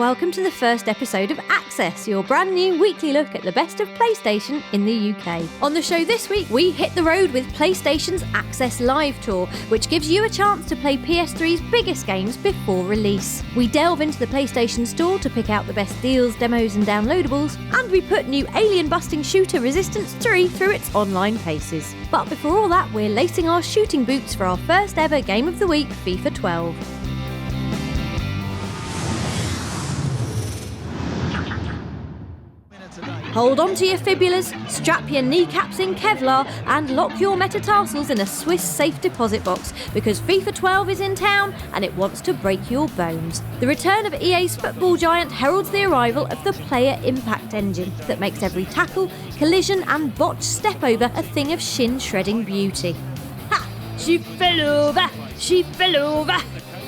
welcome to the first episode of Access, your brand new weekly look at the best of PlayStation in the UK. On the show this week, we hit the road with PlayStation's Access Live Tour, which gives you a chance to play PS3's biggest games before release. We delve into the PlayStation Store to pick out the best deals, demos and downloadables, and we put new alien-busting shooter Resistance 3 through its online paces. But before all that, we're lacing our shooting boots for our first ever Game of the Week, FIFA 12. Hold on to your fibulas, strap your kneecaps in Kevlar and lock your metatarsals in a Swiss safe deposit box because FIFA 12 is in town and it wants to break your bones. The return of EA's football giant heralds the arrival of the player impact engine that makes every tackle, collision and botched step over a thing of shin-shredding beauty. Ha! She fell over! She fell over!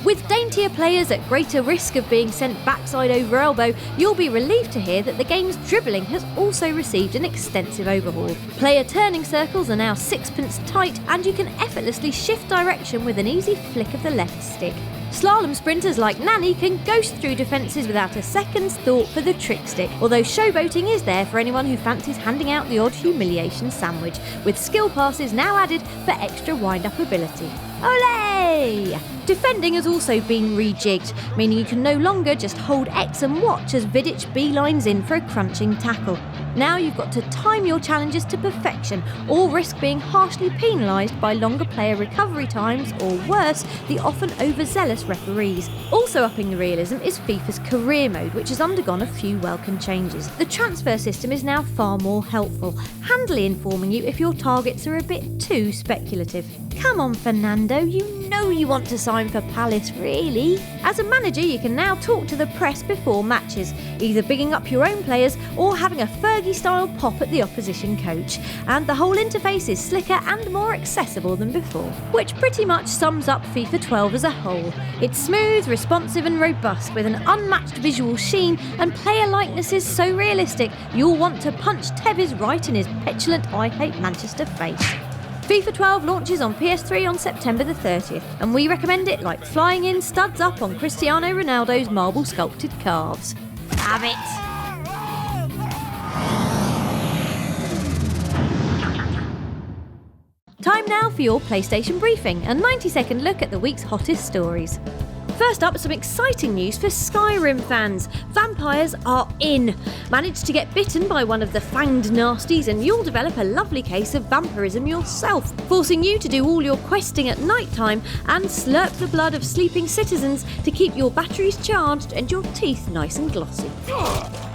With daintier players at greater risk of being sent backside over elbow, you'll be relieved to hear that the game's dribbling has also received an extensive overhaul. Player turning circles are now sixpence tight and you can effortlessly shift direction with an easy flick of the left stick. Slalom sprinters like Nanny can ghost through defences without a second's thought for the trick stick, although showboating is there for anyone who fancies handing out the odd humiliation sandwich, with skill passes now added for extra wind-up ability. Olé! Defending has also been rejigged, meaning you can no longer just hold X and watch as Vidic beelines in for a crunching tackle. Now you've got to time your challenges to perfection or risk being harshly penalised by longer player recovery times or worse, the often overzealous referees. Also upping the realism is FIFA's career mode, which has undergone a few welcome changes. The transfer system is now far more helpful, handily informing you if your targets are a bit too speculative. Come on, Fernando, you know you want to sign for Palace, really. As a manager, you can now talk to the press before matches, either bigging up your own players or having a Fergie-style pop at the opposition coach. And the whole interface is slicker and more accessible than before, which pretty much sums up FIFA 12 as a whole. It's smooth, responsive and robust, with an unmatched visual sheen and player likenesses so realistic you'll want to punch Tevez right in his petulant I hate Manchester face. FIFA 12 launches on PS3 on September the 30th, and we recommend it like flying in studs up on Cristiano Ronaldo's marble-sculpted calves. Have it! Time now for your PlayStation briefing, a 90-second look at the week's hottest stories. First up, some exciting news for Skyrim fans. Vampires are in. Manage to get bitten by one of the fanged nasties and you'll develop a lovely case of vampirism yourself, forcing you to do all your questing at night time and slurp the blood of sleeping citizens to keep your batteries charged and your teeth nice and glossy.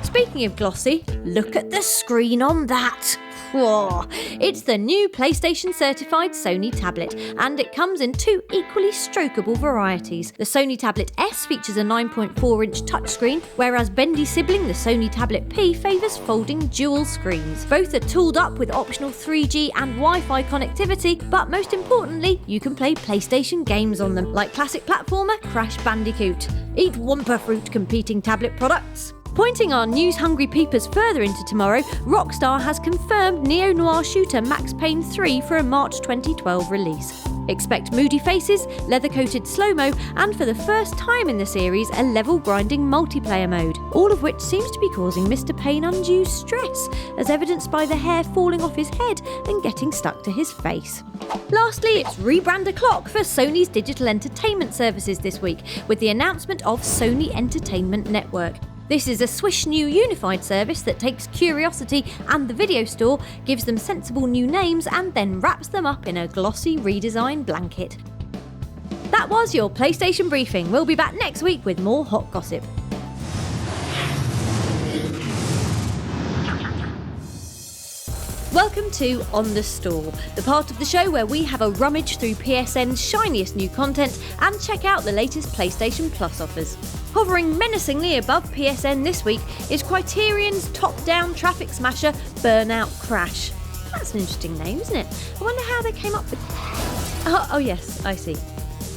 Speaking of glossy, look at the screen on that. Whoa. It's the new PlayStation certified Sony tablet, and it comes in two equally strokeable varieties. The Sony Tablet S features a 9.4-inch touchscreen, whereas bendy sibling the Sony Tablet P favours folding dual screens. Both are tooled up with optional 3G and Wi-Fi connectivity, but most importantly, you can play PlayStation games on them, like classic platformer Crash Bandicoot. Eat Wumpa Fruit competing tablet products. Pointing our news-hungry peepers further into tomorrow, Rockstar has confirmed neo-noir shooter Max Payne 3 for a March 2012 release. Expect moody faces, leather-coated slow-mo, and for the first time in the series, a level-grinding multiplayer mode, all of which seems to be causing Mr. Payne undue stress, as evidenced by the hair falling off his head and getting stuck to his face. Lastly, it's rebrand o'clock for Sony's digital entertainment services this week, with the announcement of Sony Entertainment Network. This is a swish new unified service that takes Curiosity and the video store, gives them sensible new names and then wraps them up in a glossy redesigned blanket. That was your PlayStation briefing. We'll be back next week with more hot gossip. Welcome to On The Store, the part of the show where we have a rummage through PSN's shiniest new content and check out the latest PlayStation Plus offers. Hovering menacingly above PSN this week is Criterion's top-down traffic smasher Burnout Crash. That's an interesting name, isn't it? I wonder how they came up with... Oh yes, I see.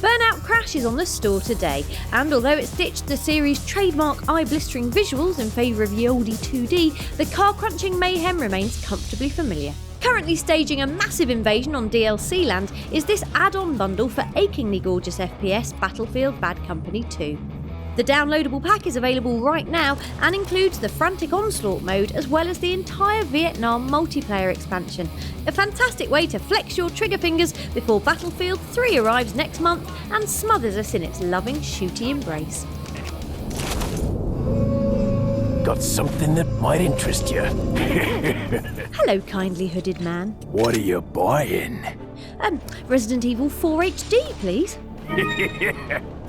Burnout Crash is on the store today, and although it's ditched the series' trademark eye-blistering visuals in favour of ye olde 2D, the car-crunching mayhem remains comfortably familiar. Currently staging a massive invasion on DLC land is this add-on bundle for achingly gorgeous FPS Battlefield Bad Company 2. The downloadable pack is available right now and includes the Frantic Onslaught mode as well as the entire Vietnam multiplayer expansion. A fantastic way to flex your trigger fingers before Battlefield 3 arrives next month and smothers us in its loving shooty embrace. Got something that might interest you. Hello, kindly hooded man. What are you buying? Resident Evil 4 HD, please.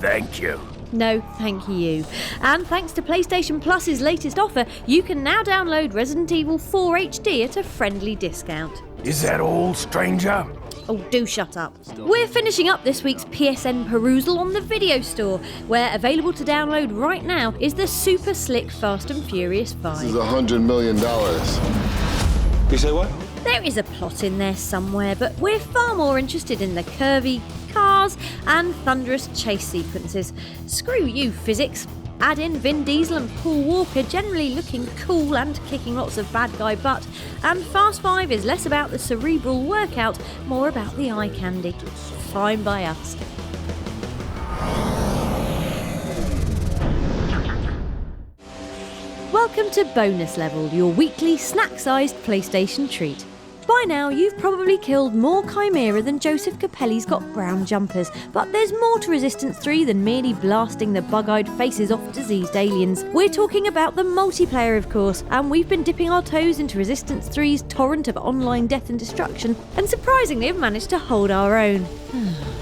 Thank you. No, thank you. And thanks to PlayStation Plus's latest offer, you can now download Resident Evil 4 HD at a friendly discount. Is that all, stranger? Oh, do shut up. We're finishing up this week's PSN perusal on the video store, where available to download right now is the super slick Fast and Furious 5. This is $100 million. You say what? There is a plot in there somewhere, but we're far more interested in the curvy cars and thunderous chase sequences. Screw you, physics. Add in Vin Diesel and Paul Walker generally looking cool and kicking lots of bad guy butt, and Fast 5 is less about the cerebral workout, more about the eye candy. Fine by us. Welcome to Bonus Level, your weekly snack-sized PlayStation treat. By now, you've probably killed more Chimera than Joseph Capelli's got brown jumpers, but there's more to Resistance 3 than merely blasting the bug-eyed faces off diseased aliens. We're talking about the multiplayer, of course, and we've been dipping our toes into Resistance 3's torrent of online death and destruction, and surprisingly have managed to hold our own.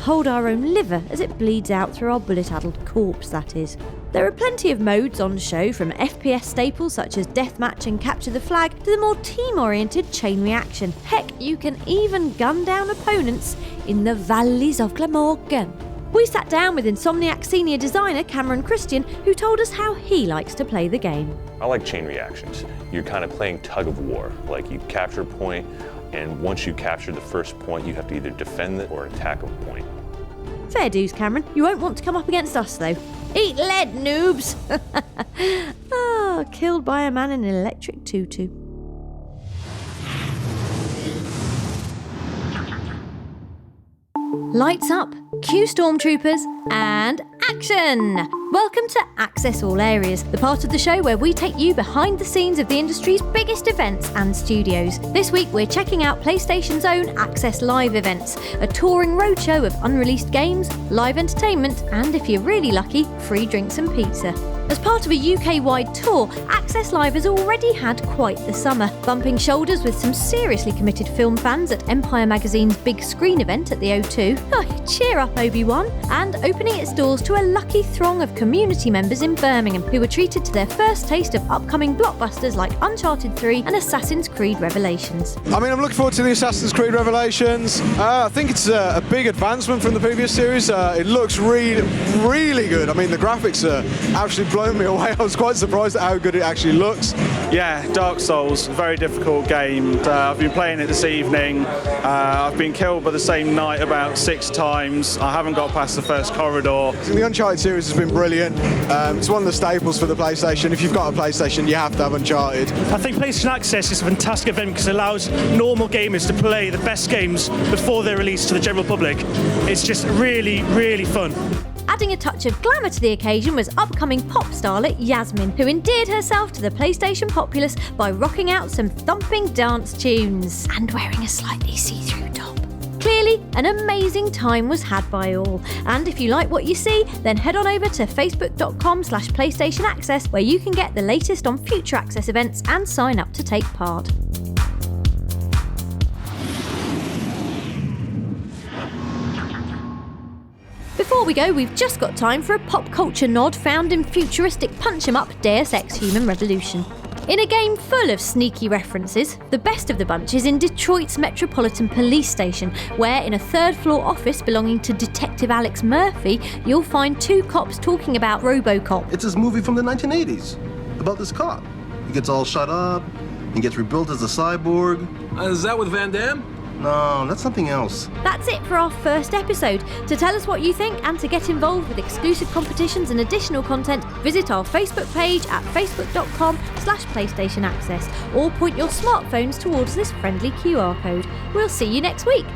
Hold our own liver as it bleeds out through our bullet-addled corpse, that is. There are plenty of modes on show, from FPS staples such as Deathmatch and Capture the Flag to the more team-oriented Chain Reaction. Heck, you can even gun down opponents in the Valleys of Glamorgan. We sat down with Insomniac senior designer Cameron Christian, who told us how he likes to play the game. I like chain reactions. You're kind of playing tug of war. Like, you capture a point, and once you capture the first point, you have to either defend it or attack a point. Fair dues, Cameron. You won't want to come up against us, though. Eat lead, noobs! Killed by a man in an electric tutu. Lights up, cue stormtroopers, and action! Welcome to Access All Areas, the part of the show where we take you behind the scenes of the industry's biggest events and studios. This week we're checking out PlayStation's own Access Live events, a touring roadshow of unreleased games, live entertainment, and if you're really lucky, free drinks and pizza. As part of a UK-wide tour, Access Live has already had quite the summer, bumping shoulders with some seriously committed film fans at Empire Magazine's big screen event at the O2. Oh, cheer up, Obi-Wan! And opening its doors to a lucky throng of community members in Birmingham who were treated to their first taste of upcoming blockbusters like Uncharted 3 and Assassin's Creed Revelations. I'm looking forward to the Assassin's Creed Revelations. I think it's a big advancement from the previous series. It looks really, really good. The graphics are actually blown me away. I was quite surprised at how good it actually looks. Yeah, Dark Souls, very difficult game. I've been playing it this evening. I've been killed by the same knight about 6 times. I haven't got past the first corridor. The Uncharted series has been brilliant. It's one of the staples for the PlayStation. If you've got a PlayStation, you have to have Uncharted. I think PlayStation Access is a fantastic event because it allows normal gamers to play the best games before they're released to the general public. It's just really, really fun. Adding a touch of glamour to the occasion was upcoming pop starlet Yasmin, who endeared herself to the PlayStation populace by rocking out some thumping dance tunes and wearing a slightly see-through top. Clearly, an amazing time was had by all. And if you like what you see, then head on over to facebook.com/PlayStation Access, where you can get the latest on future Access events and sign up to take part. Before we go, we've just got time for a pop culture nod found in futuristic punch-em-up Deus Ex Human Revolution. In a game full of sneaky references, the best of the bunch is in Detroit's Metropolitan Police Station, where in a third-floor office belonging to Detective Alex Murphy, you'll find 2 cops talking about RoboCop. It's this movie from the 1980s about this cop. He gets all shut up and gets rebuilt as a cyborg. Is that with Van Damme? No, that's something else. That's it for our first episode. To tell us what you think and to get involved with exclusive competitions and additional content, visit our Facebook page at facebook.com/PlayStation Access or point your smartphones towards this friendly QR code. We'll see you next week.